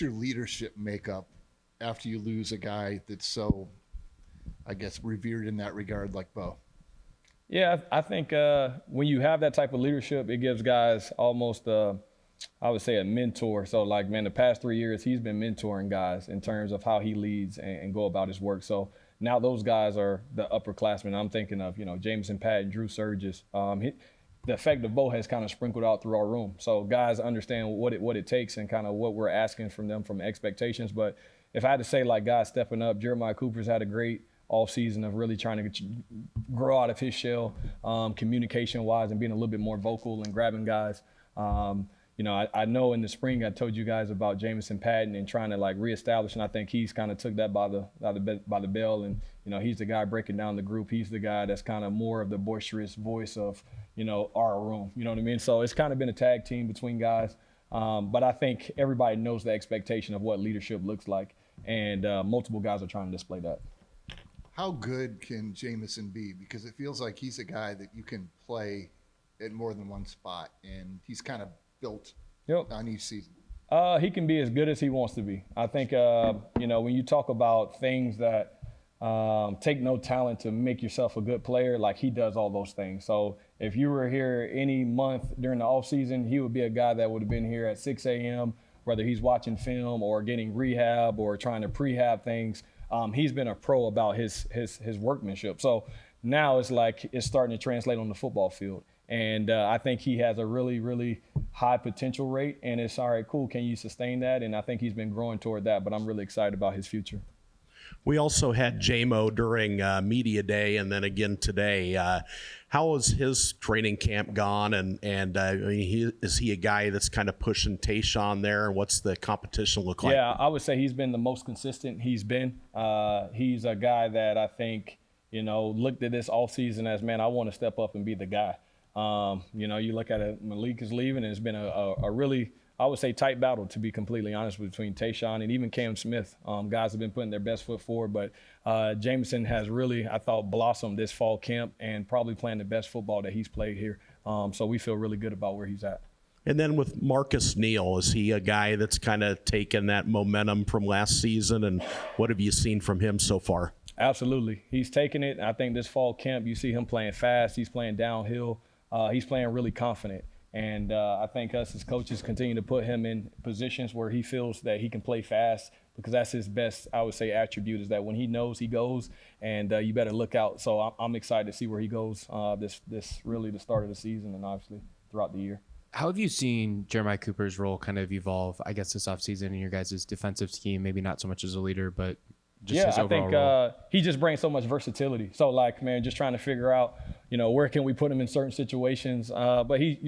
your leadership makeup after you lose a guy that's so, I guess, revered in that regard like Bo? Yeah, I think when you have that type of leadership, it gives guys almost, I would say, a mentor. So, like, man, the past 3 years, he's been mentoring guys in terms of how he leads and go about his work. So now those guys are the upperclassmen. I'm thinking of, Jamison, Patton, Drew Surges. The effect of Bo has kind of sprinkled out through our room. So guys understand what it takes and kind of what we're asking from them from expectations. But if I had to say, like, guys stepping up, Jeremiah Cooper's had a great offseason of really trying to grow out of his shell, communication-wise, and being a little bit more vocal and grabbing guys. I know in the spring I told you guys about Jamison, Patton, and trying to like reestablish, and I think he's kind of took that by the bell, and he's the guy breaking down the group. He's the guy that's kind of more of the boisterous voice of our room. You know what I mean? So it's kind of been a tag team between guys, but I think everybody knows the expectation of what leadership looks like, and multiple guys are trying to display that. How good can Jamison be? Because it feels like he's a guy that you can play at more than one spot, and he's kind of built on each season. He can be as good as he wants to be. I think, when you talk about things that take no talent to make yourself a good player, like he does all those things. So if you were here any month during the offseason, he would be a guy that would have been here at 6 a.m., whether he's watching film or getting rehab or trying to prehab things. He's been a pro about his workmanship. So now it's like it's starting to translate on the football field. And I think he has a really, really high potential rate. And it's all right, cool. Can you sustain that? And I think he's been growing toward that. But I'm really excited about his future. We also had JMO during media day and then again today. How has his training camp gone? And is he a guy that's kind of pushing Tayshaun there? And what's the competition look like? Yeah, I would say he's been the most consistent he's been. He's a guy that I think, looked at this offseason as, man, I want to step up and be the guy. You look at it, Malik is leaving, and it's been a really, I would say, tight battle, to be completely honest, between Tayshaun and even Cam Smith. Guys have been putting their best foot forward, but Jamison has really, I thought, blossomed this fall camp and probably playing the best football that he's played here. So we feel really good about where he's at. And then with Marcus Neal, is he a guy that's kind of taken that momentum from last season? And what have you seen from him so far? Absolutely. He's taken it. I think this fall camp, you see him playing fast. He's playing downhill. He's playing really confident. And I think us as coaches continue to put him in positions where he feels that he can play fast, because that's his best, I would say, attribute, is that when he knows, he goes, and you better look out. So I'm excited to see where he goes this really the start of the season and obviously throughout the year. How have you seen Jeremiah Cooper's role kind of evolve, I guess, this offseason in your guys' defensive scheme? Maybe not so much as a leader, but just his overall role. He just brings so much versatility. So, like, man, just trying to figure out, where can we put him in certain situations. But he,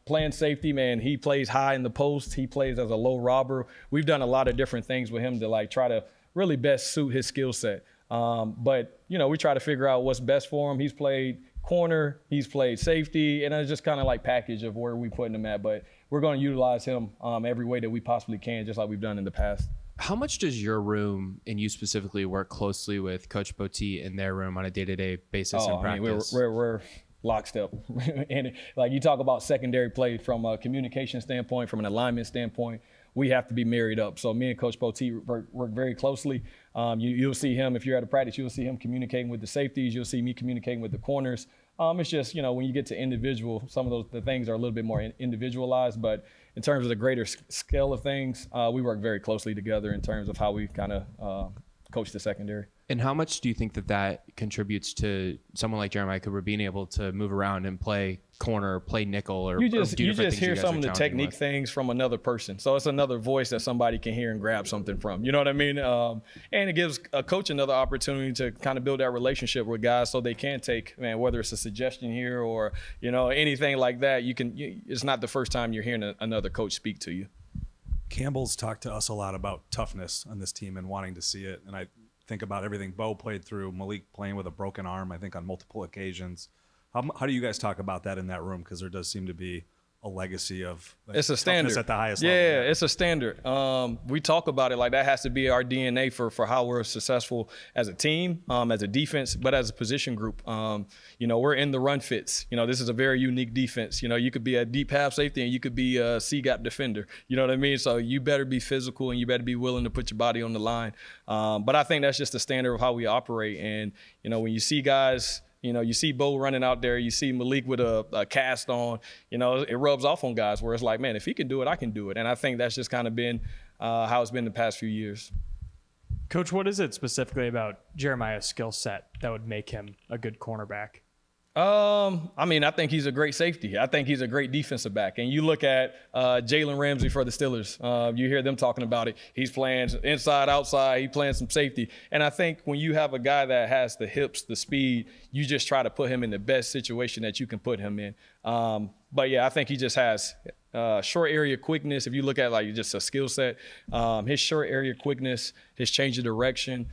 playing safety, man, he plays high in the post. He plays as a low robber. We've done a lot of different things with him to, like, try to really best suit his skill set. But, we try to figure out what's best for him. He's played corner, he's played safety, and it's just kind of like package of where we putting him at. But we're going to utilize him every way that we possibly can, just like we've done in the past. How much does your room, and you specifically, work closely with Coach Poteet in their room on a day-to-day basis in practice? We're lockstep. And like you talk about secondary play from a communication standpoint, from an alignment standpoint, we have to be married up. So me and Coach Poteet work very closely. You'll see him, if you're at a practice, you'll see him communicating with the safeties. You'll see me communicating with the corners. It's just, when you get to individual, some of the things are a little bit more individualized, but in terms of the greater scale of things, we work very closely together in terms of how we kind of coach the secondary. And how much do you think that contributes to someone like Jeremiah Cooper being able to move around and play corner, play nickel, or you do just hear some of the technique with? Things from another person. So it's another voice that somebody can hear and grab something from. You know what I mean? And it gives a coach another opportunity to kind of build that relationship with guys, so they can take, man, whether it's a suggestion here or anything like that. It's not the first time you're hearing another coach speak to you. Campbell's talked to us a lot about toughness on this team and wanting to see it, and I think about everything Bo played through, Malik playing with a broken arm, I think, on multiple occasions. How do you guys talk about that in that room? Because there does seem to be a legacy of it's a standard at the highest level. Yeah, it's a standard. We talk about it like that has to be our DNA for how we're successful as a team, as a defense, but as a position group. We're in the run fits. This is a very unique defense. You could be a deep half safety and you could be a C-gap defender. You know what I mean? So you better be physical and you better be willing to put your body on the line. But I think that's just the standard of how we operate. And, when you see guys – you see Bo running out there. You see Malik with a cast on. It rubs off on guys where it's like, man, if he can do it, I can do it. And I think that's just kind of been how it's been the past few years. Coach, what is it specifically about Jeremiah's skill set that would make him a good cornerback? I think he's a great safety. I think he's a great defensive back. And you look at Jalen Ramsey for the Steelers. You hear them talking about it. He's playing inside, outside. He's playing some safety. And I think when you have a guy that has the hips, the speed, you just try to put him in the best situation that you can put him in. But yeah, I think he just has short area quickness. If you look at like just a skill set, his short area quickness, his change of direction.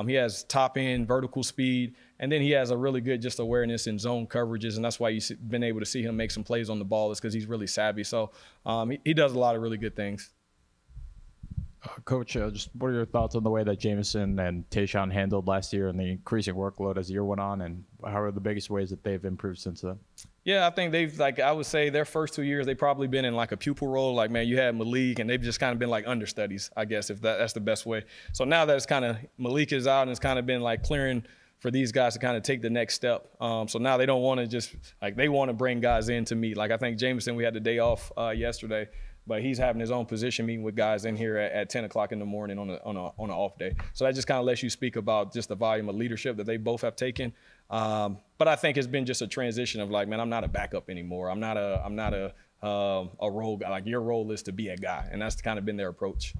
He has top end vertical speed, and then he has a really good just awareness in zone coverages, and that's why you've been able to see him make some plays on the ball is because he's really savvy. So he does a lot of really good things. Coach, just what are your thoughts on the way that Jamison and Tayshaun handled last year and the increasing workload as the year went on, and how are the biggest ways that they've improved since then? Yeah, I think I would say their first 2 years, they've probably been in like a pupil role. Like, man, you had Malik, and they've just kind of been like understudies, I guess, if that's the best way. So now that it's kind of Malik is out and it's kind of been like clearing for these guys to kind of take the next step. So now they don't want to just like they want to bring guys in to meet. Like I think Jamison, we had the day off yesterday, but he's having his own position meeting with guys in here at 10 o'clock in the morning on an off day. So that just kind of lets you speak about just the volume of leadership that they both have taken. But I think it's been just a transition of like, man, I'm not a backup anymore. I'm not a role guy. Like your role is to be a guy, and that's kind of been their approach.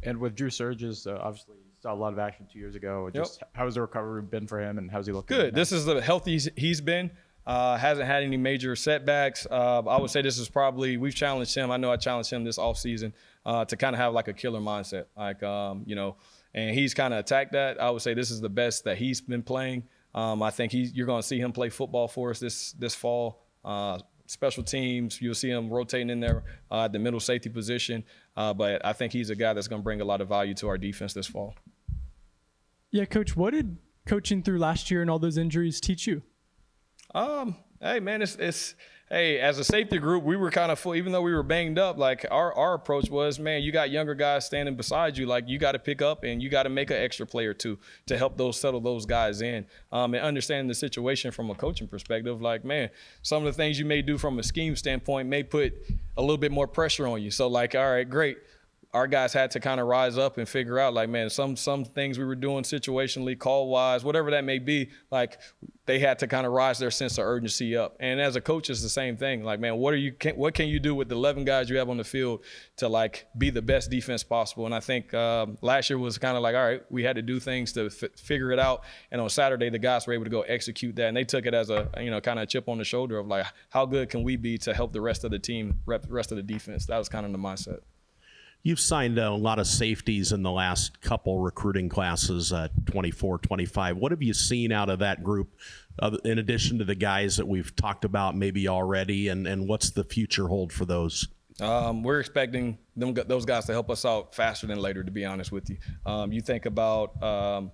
And with Drew Surges, obviously you saw a lot of action 2 years ago. Just how has the recovery been for him, and how's he looking? Good. This is the healthy he's been. Hasn't had any major setbacks. I would say this is probably we've challenged him. I know I challenged him this offseason to kind of have like a killer mindset, and he's kind of attacked that. I would say this is the best that he's been playing. I think you're going to see him play football for us this fall. Special teams, you'll see him rotating in there at the middle safety position. But I think he's a guy that's going to bring a lot of value to our defense this fall. Yeah, Coach, what did coaching through last year and all those injuries teach you? Hey man, hey, as a safety group, we were kind of full, even though we were banged up, like our approach was, man, you got younger guys standing beside you, like you got to pick up and you got to make an extra play or two to help settle those guys in. And understanding the situation from a coaching perspective, like, man, some of the things you may do from a scheme standpoint may put a little bit more pressure on you. So like, all right, great. Our guys had to kind of rise up and figure out, like, man, some things we were doing situationally, call-wise, whatever that may be, like, they had to kind of rise their sense of urgency up. And as a coach, it's the same thing. Like, man, what can you do with the 11 guys you have on the field to, like, be the best defense possible? And I think last year was kind of like, all right, we had to do things to figure it out. And on Saturday, the guys were able to go execute that. And they took it as a, kind of a chip on the shoulder of, like, how good can we be to help the rest of the team, rest of the defense? That was kind of the mindset. You've signed a lot of safeties in the last couple recruiting classes, 24, 25. What have you seen out of that group in addition to the guys that we've talked about maybe already, and what's the future hold for those? We're expecting those guys to help us out faster than later, to be honest with you. You think about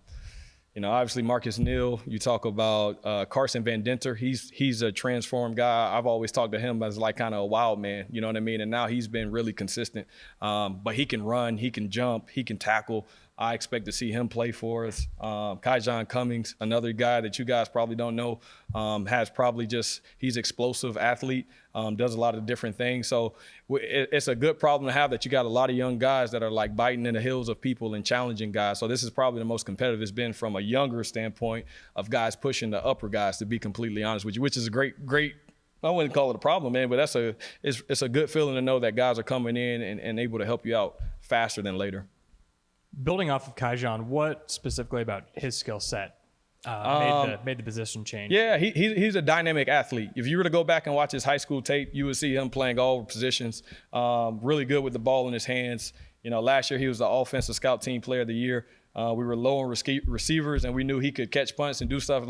obviously Marcus Neal. You talk about Carson Van Denter. He's a transformed guy. I've always talked to him as like kind of a wild man, you know what I mean? And now he's been really consistent. But he can run, he can jump, he can tackle. I expect to see him play for us. Kyjon Cummings, another guy that you guys probably don't know, he's explosive athlete, does a lot of different things. So it's a good problem to have that you got a lot of young guys that are like biting in the heels of people and challenging guys. So this is probably the most competitive it's been from a younger standpoint of guys pushing the upper guys, to be completely honest with you, which is a great, I wouldn't call it a problem, man, but it's a good feeling to know that guys are coming in and able to help you out faster than later. Building off of Kyjon, what specifically about his skill set made the position change? Yeah, he's a dynamic athlete. If you were to go back and watch his high school tape, you would see him playing all positions, really good with the ball in his hands. Last year he was the offensive scout team player of the year. We were low on receivers, and we knew he could catch punts and do stuff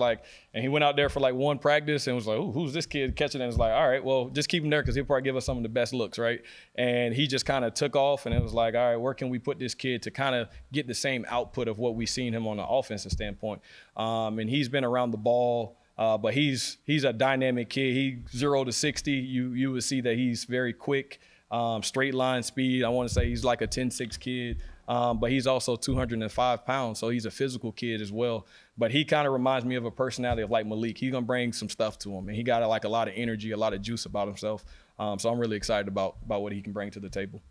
and he went out there for like one practice and was like, "Oh, who's this kid catching?" And it's like, all right, well, just keep him there because he'll probably give us some of the best looks, right? And he just kind of took off, and it was like, all right, where can we put this kid to kind of get the same output of what we've seen him on the offensive standpoint? And he's been around the ball. But he's a dynamic kid. He 0 to 60. You would see that he's very quick, straight line speed. I want to say he's like a 10-6 kid, but he's also 205 pounds, so he's a physical kid as well. But he kind of reminds me of a personality of like Malik. He's gonna bring some stuff to him, and he got like a lot of energy, a lot of juice about himself. So I'm really excited about what he can bring to the table.